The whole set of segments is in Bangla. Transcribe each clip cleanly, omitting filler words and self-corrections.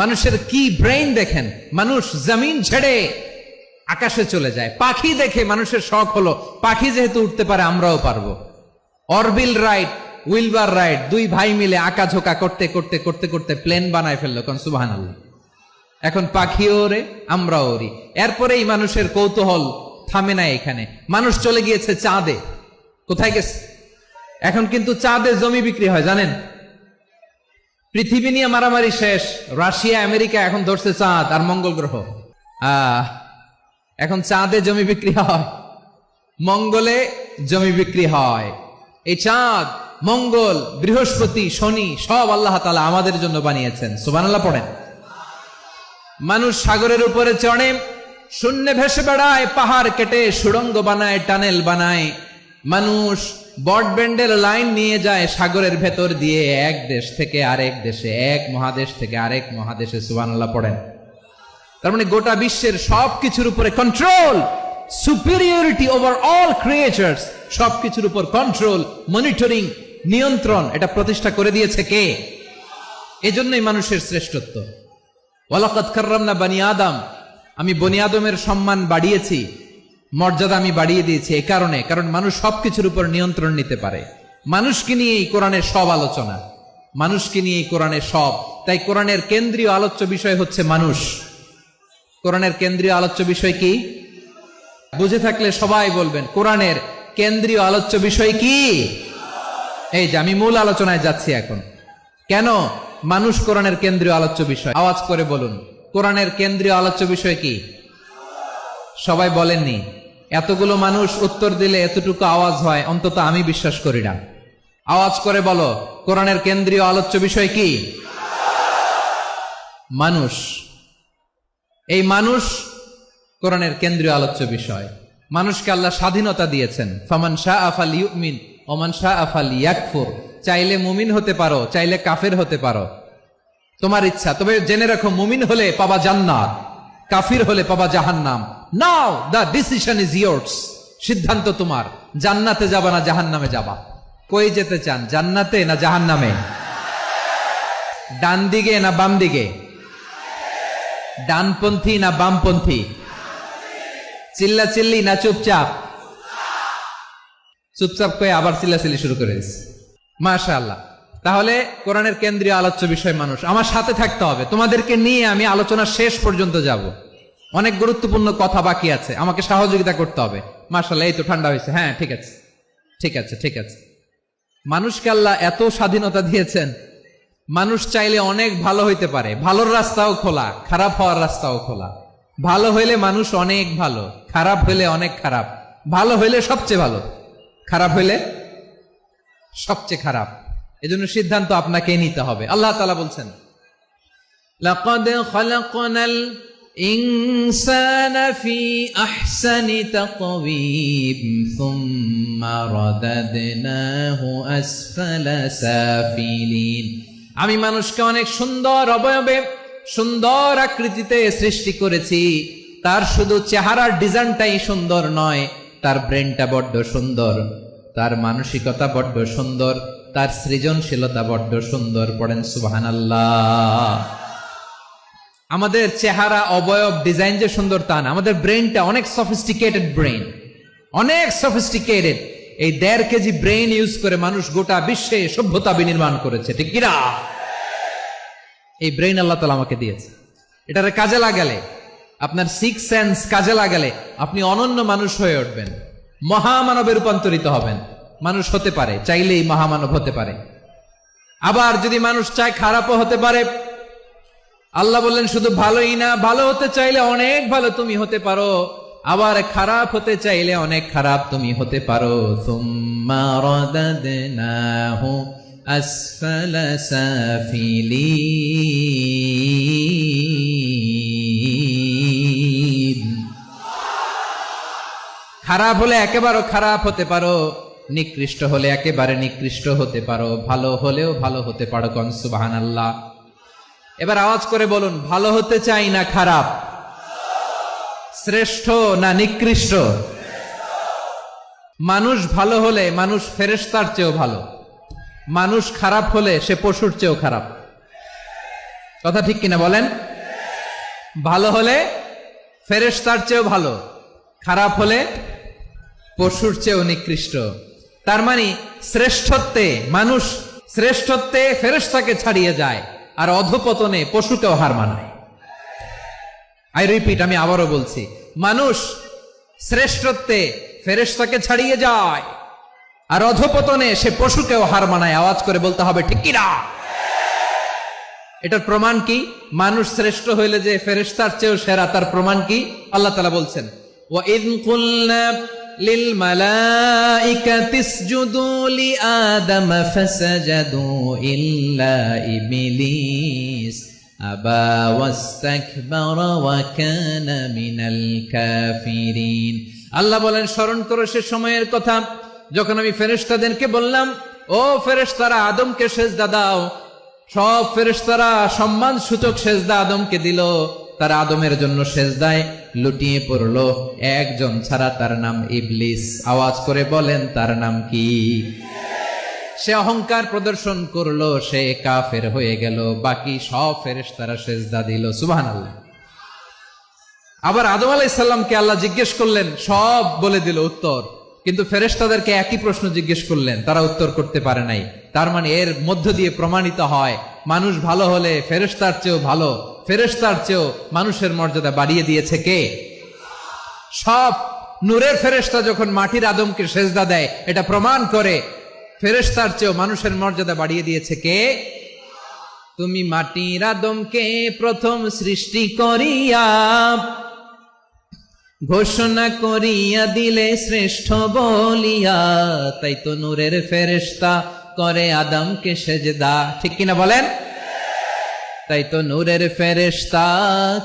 মানুষের কি ব্রেইন দেখেন, মানুষ জমিন ছেড়ে আকাশে চলে যায়। পাখি দেখে মানুষের শখ হলো পাখি যেহেতু উঠতে পারে আমরাও পারবো। অরবিল রাইট, উইলবার রাইট, দুই ভাই মিলে আঁকাঝোঁকা করতে করতে করতে করতে প্লেন বানায় ফেললো, কোন সুবহানাল্লাহ। এখন পাখিও ওরে, আমরাও ওরি। এরপরেই মানুষের কৌতূহল থামে না এখানে, মানুষ চলে গিয়েছে চাঁদে। কোথায় গেছে? এখন কিন্তু চাঁদে জমি বিক্রি হয় জানেন। পৃথিবী নিয়ে মারামারি শেষ, রাশিয়া আমেরিকা এখন ধরছে চাঁদ আর মঙ্গল গ্রহ। এখন চাঁদে জমি বিক্রি হয়, মঙ্গলে জমি বিক্রি হয়। এই চাঁদ, মঙ্গল, বৃহস্পতি, শনি সব আল্লাহ তাআলা আমাদের জন্য বানিয়েছেন। সুবহানাল্লাহ পড়েন। মানুষ সাগরের উপরে চড়ে, শূন্যে ভেসে বেড়ায়, পাহাড় কেটে সুড়ঙ্গ বানায়, টানেল বানায়। মানুষ ব্রডব্যান্ডের লাইন নিয়ে যায় সাগরের ভেতর দিয়ে, এক দেশ থেকে আরেক দেশে, এক মহাদেশ থেকে আরেক মহাদেশে। সুবহানাল্লাহ পড়েন। তার মানে গোটা বিশ্বের সবকিছুর উপরে control, superiority over all creatures, সবকিছুর উপর কন্ট্রোল, মনিটরিং, নিয়ন্ত্রণ, এটা প্রতিষ্ঠা করে দিয়েছে কে? এজন্যই মানুষের শ্রেষ্ঠত্ব। ওয়ালাকাদ কাররামনা বানি আদম, আমি বনি আদমের সম্মান বাড়িয়েছি, মর্যাদা আমি বাড়িয়ে দিয়েছি এই কারণে, কারণ মানুষ সবকিছুর উপর নিয়ন্ত্রণ নিতে পারে। মানুষকে নিয়ে এই কোরআনের সব আলোচনা, মানুষকে নিয়ে এই কোরআনের সব। তাই কোরআনের কেন্দ্রীয় আলোচ্য বিষয় হচ্ছে মানুষ। কোরআনের কেন্দ্রীয় আলোচ্য বিষয় কি? বুঝে থাকলে সবাই বলবেন কোরআনের কেন্দ্রীয় আলোচ্য বিষয় কি? এই যে আমি মূল আলোচনায় যাচ্ছি এখন। কেন মানুষ কোরআনের কেন্দ্রীয় আলোচ্য বিষয়? আওয়াজ করে বলুন, কোরআনের কেন্দ্রীয় আলোচ্য বিষয় কি? সবাই বলেননি। এতগুলো মানুষ উত্তর দিলে এতটুকু আওয়াজ হয়, অন্তত আমি বিশ্বাস করি না। আওয়াজ করে বলো, কোরআনের কেন্দ্রীয় আলোচ্য বিষয় কি? মানুষ। এই মানুষ কোরআনের কেন্দ্রীয় আলোচ্য বিষয়। মানুষকে আল্লাহ স্বাধীনতা দিয়েছেন। ফামান শাআ ফালইউমিন ওয়া মান শাআ ফালইয়াকফুর। চাইলে মুমিন হতে পারো, চাইলে কাফের হতে পারো, তোমার ইচ্ছা। তবে জেনে রাখো, মুমিন হলে পাবা জান্নাত, কাফির হলে পাবা জাহান্নাম। নাও দ্য ডিসিশন ইজ ইয়ার্স। সিদ্ধান্ত তোমার, জান্নাতে যাবা না জাহান্নামে যাবা। কই যেতে চান, জান্নাতে না জাহান্নামে? ডান দিকে না বাম দিকে? ডানপন্থী না বামপন্থী? চিল্লাচিল্লি না চুপচাপ? চুপচাপ কয়ে আবার চিল্লাচিল্লি শুরু করে দিচ্ছে। মাশাআল্লাহ। তাহলে কোরআনের কেন্দ্রীয় আলোচ্য বিষয় মানুষ। আমার সাথে থাকতে হবে, তোমাদেরকে নিয়ে আমি আলোচনা শেষ পর্যন্ত যাব। অনেক গুরুত্বপূর্ণ কথা বাকি আছে, আমাকে সহযোগিতা করতে হবে। মাশাআল্লাহ, এই তো ঠান্ডা হয়েছে। হ্যাঁ, ঠিক আছে ঠিক আছে ঠিক আছে। মানুষকে আল্লাহ এত স্বাধীনতা দিয়েছেন, মানুষ চাইলে অনেক ভালো হইতে পারে। ভালোর রাস্তাও খোলা, খারাপ হওয়ার রাস্তাও খোলা। ভালো হইলে মানুষ অনেক ভালো, খারাপ হইলে অনেক খারাপ। ভালো হইলে সবচেয়ে ভালো, খারাপ হইলে সবচেয়ে খারাপ। এজন্য সিদ্ধান্ত আপনাকেই নিতে হবে। আল্লাহ তাআলা বলছেন, লাকাদ খালাকনাল ইনসানা ফি আহসানি তাকওয়িম সুম্মা রাদাদনাহু আসফালা সাফিলিন। আমি মানুষকে অনেক সুন্দর অবয়বে, সুন্দর আকৃতিতে সৃষ্টি করেছি। তার শুধু চেহারার ডিজাইনটাই সুন্দর নয়, তার ব্রেনটা বড্ড সুন্দর, তার মানসিকতা বড্ড সুন্দর, তার সৃজনশীলতা বড্ড সুন্দর। পড়েন সুবহানাল্লাহ। আমাদের চেহারা, অবয়ব, ডিজাইন যে সুন্দর তা না, আমাদের ব্রেনটা অনেক সফিস্টিকেটেড ব্রেন, অনেক সফিস্টিকেটেড। এই 1.5 কেজি ব্রেন ইউজ করে মানুষ গোটা বিশ্বে সভ্যতা বিনির্মাণ করেছে, ঠিক কিনা? এই ব্রেন আল্লাহ তাআলা আমাকে দিয়েছে। এটারে কাজে লাগালে, আপনার 6 সেন্স কাজে লাগালে আপনি অনন্য মানুষ হয়ে উঠবেন, মহামানবে রূপান্তরিত হবেন। মানুষ হতে পারে, চাইলেই মহামানব হতে পারে। আবার যদি মানুষ চায়, খারাপও হতে পারে। আল্লাহ বললেন শুধু ভালোই না, ভালো হতে চাইলে অনেক ভালো তুমি হতে পারো, আবার খারাপ হতে চাইলে অনেক খারাপ তুমি হতে পারো। সুম্মা রাদাদনাহু আসফালা সাফিলিন। খারাপ হলে একেবারে খারাপ হতে পারো, নিকৃষ্ট হলে একেবারে নিকৃষ্ট হতে পারো, ভালো হলেও ভালো হতে পারো। কোন সুবহানাল্লাহ। এবার আওয়াজ করে বলুন, ভালো হতে চাই না খারাপ? শ্রেষ্ঠ না নিকৃষ্ট? মানুষ ভালো হলে মানুষ ফেরেশতার চেয়েও ভালো, মানুষ খারাপ হলে সে পশুর চেয়েও খারাপ। কথা ঠিক কিনা বলেন? ভালো হলে ফেরেশতার চেয়েও ভালো, খারাপ হলে পশুর চেয়েও নিকৃষ্ট। তার মানে শ্রেষ্ঠত্বে মানুষ, শ্রেষ্ঠত্বে ফেরেশতাকে ছাড়িয়ে যায়, আর অধপতনে পশুকেও হার মানায়। আই রিপিট, আমি আবারও বলছি, মানুষ শ্রেষ্ঠত্বে ফেরেশতাকে ছাড়িয়ে যায়, আর অধপতনে সে পশুকেও হার মানায়। আওয়াজ করে বলতে হবে ঠিক কিনা? এটার প্রমাণ কি? মানুষ শ্রেষ্ঠ হইলে যে ফেরেশতার চেয়েও সেরা, তার প্রমাণ কি? আল্লাহ তাআলা বলছেন, ওয়া ইয কুলনা লিল মালাইকাতি ইসজুদু লিআদম ফাসাজাদু ইল্লা ইবলিস আবা ওয়াস্তাকবারা ওয়া কানা মিনাল কাফিরিন। আল্লাহ বলেন, স্মরণ করো সে সময়ের কথা যখন আমি ফেরেশতাদেরকে বললাম, ও ফেরেশতারা আদমকে সেজদা দাও। সব ফেরেশতারা সম্মান সূচক সেজদা আদমকে দিল, তারা আদমের জন্য সেজদায় লুটিয়ে পড়লো, একজন ছাড়া, তার নাম ইবলিস। আওয়াজ করে বলেন তার নাম কি? সে অহংকার প্রদর্শন করলো, সে কাফের হয়ে গেল, বাকি সব ফেরেশতারা সেজদা দিল। সুবহানাল্লাহ। আবার আদম আলাইহিস সালামকে আল্লাহ জিজ্ঞেস করলেন, সব বলে দিল উত্তর, কিন্তু ফেরেশতাদেরকে একই প্রশ্ন জিজ্ঞেস করলেন, তারা উত্তর করতে পারে নাই। তার মানে এর মধ্য দিয়ে প্রমাণিত হয়, মানুষ ভালো হলে ফেরেশতার চেয়েও ভালো, ফেরেশতার চেয়েও মানুষের মর্যাদা বাড়িয়ে দিয়েছে কে? সব নূরের ফেরেশতা যখন মাটির আদমকে সেজদা দেয়, এটা প্রমাণ করে ফেরেশতার চেয়েও মানুষের মর্যাদা বাড়িয়ে দিয়েছে কে? তুমি মাটির আদমকে প্রথম সৃষ্টি করিয়া ঘোষণা করিয়া দিলে শ্রেষ্ঠ বলিয়া, তাই তো নূরের ফেরেশতা করে আদমকে সেজদা। ঠিক কিনা বলেন? তাই তো নূরের ফেরেশতা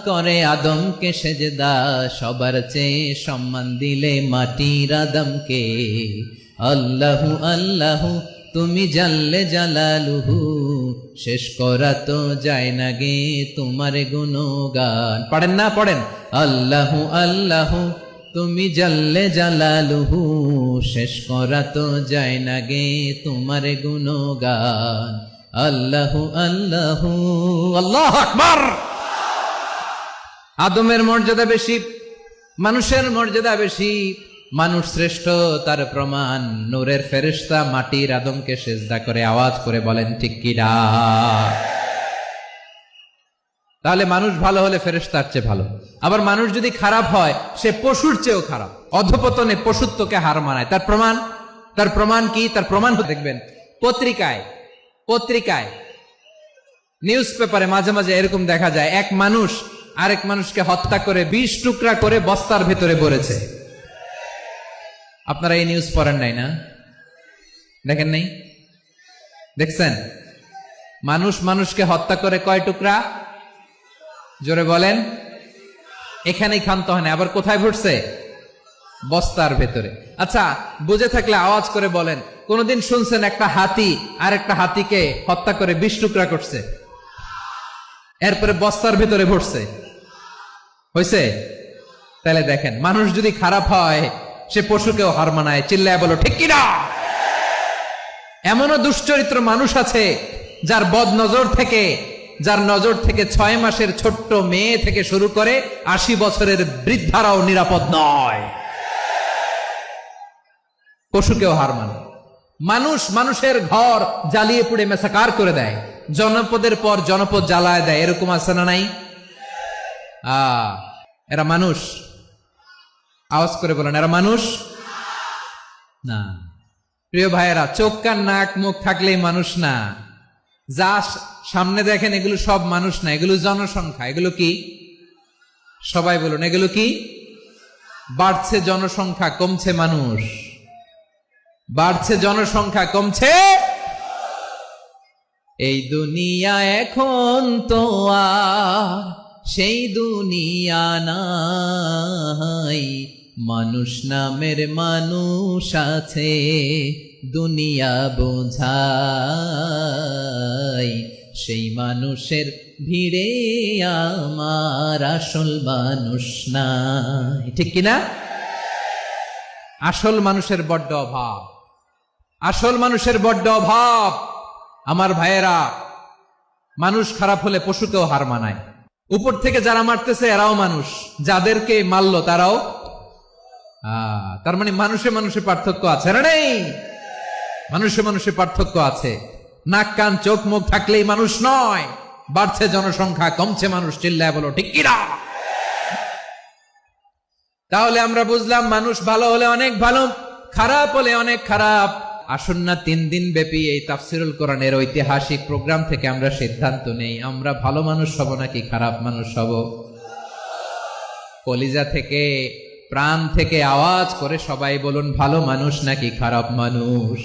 করে আদমকে সেজদা, সবার চেয়ে সম্মান দিলে মাটির আদমকে। আল্লাহু আল্লাহু তুমি জাল্লে জালালুহু, শেষ করা তো যায় না গে তোমার গুণগান। পড়েন না? পড়েন। আল্লাহু আল্লাহু তুমি জাল্লে জালালুহু, শেষ করা তো যায় না গে তোমার গুণগান। আল্লাহু আল্লাহু আল্লাহু আকবার। আদমের মর্যাদা বেশি, মানুষের মর্যাদা বেশি, মানুষ শ্রেষ্ঠ, তার প্রমাণ নূরের ফেরেশতা মাটির আদমকে সেজদা করে। আওয়াজ করে বলেন ঠিক কিনা? তাহলে মানুষ ভালো হলে ফেরেশতার চেয়ে ভালো। আবার মানুষ যদি খারাপ হয়, সে পশুর চেয়েও খারাপ, অধপতনে পশুত্বকে হার মানায়। তার প্রমাণ, তার প্রমাণ কি? তার প্রমাণ দেখবেন পত্রিকায় নিউজ পেপারে মাঝে মাঝে এরকম দেখা যায়, এক মানুষ আরেক মানুষকে হত্যা করে 20 টুকরা করে বস্তার ভেতরে ভরেছে। আপনারা এই নিউজ পড়েন নাই না? দেখেন নাই? দেখছেন? মানুষ মানুষকে হত্যা করে কয় টুকরা? জোরে বলেন। এখানেই ক্ষান্ত হয় না, আবার কোথায় ভরছে? বস্তার ভেতরে। আচ্ছা, বুঝে থাকলে আওয়াজ করে বলেন, কোনদিন শুনছেন একটা হাতি আর একটা হাতিকে হত্যা করে 20 টুকরা করছে, এরপরে বস্তার ভেতরে ভরছে? হয়েছে? তাহলে দেখেন, মানুষ যদি খারাপ হয়, সে পশুকেও হার মানায়। চিল্লায় বলো ঠিক কিনা? এমনও দুশ্চরিত্র মানুষ আছে যার বদ নজর থেকে, যার নজর থেকে 6 মাসের ছোট্ট মেয়ে থেকে শুরু করে 80 বছরের বৃদ্ধারাও নিরাপদ নয়। পশুকেও হার মানে। মানুষ মানুষের ঘর জ্বালিয়ে পুড়ে মেসাকার করে দেয়, জনপদের পর জনপদ জ্বালায় দেয়, এরকম আছে না নাই? এরা মানুষ? আওয়াজ করে বলেন, এরা মানুষ না। প্রিয় ভাইয়েরা, চোখ কান নাক মুখ থাকলেই মানুষ না। যা সামনে দেখেন এগুলো সব মানুষ না, এগুলো জনসংখ্যা। এগুলো কি? সবাই বলুন, এগুলো কি? বাড়ছে জনসংখ্যা, কমছে মানুষ। বাড়ছে জনসংখ্যা, কমছে। এই দুনিয়া এখন তো আর সেই দুনিয়া নাই, মানুষ নামের মানুষ আছে, দুনিয়া বোঝাই, সেই মানুষের ভিড়ে আমার আসল মানুষ নাই। ঠিক কিনা? আসল মানুষের বড্ড অভাব, আসল মানুষের বড্ড অভাব। আমার ভাইয়েরা, মানুষ খারাপ হলে পশুকেও হার মানায়। উপর থেকে যারা মারতেছে এরাও মানুষ, যাদেরকে মারলো তারাও। তার মানে মানুষে মানুষে পার্থক্য আছে না? নেই, মানুষে মানুষে পার্থক্য আছে। নাক কান চোখ মুখ থাকলেই মানুষ নয়। বাড়ছে জনসংখ্যা, কমছে মানুষ, চিল্লায় বলো ঠিক কিনা? তাহলে আমরা বুঝলাম মানুষ ভালো হলে অনেক ভালো, খারাপ হলে অনেক খারাপ। আসুন না 3 দিন ব্যাপী এই তাফসিরুল কোরআনের ঐতিহাসিক প্রোগ্রাম থেকে আমরা সিদ্ধান্ত নেই, আমরা ভালো মানুষ হব নাকি খারাপ মানুষ হব। কলিজা থেকে, প্রাণ থেকে আওয়াজ করে সবাই বলুন, ভালো মানুষ নাকি খারাপ মানুষ?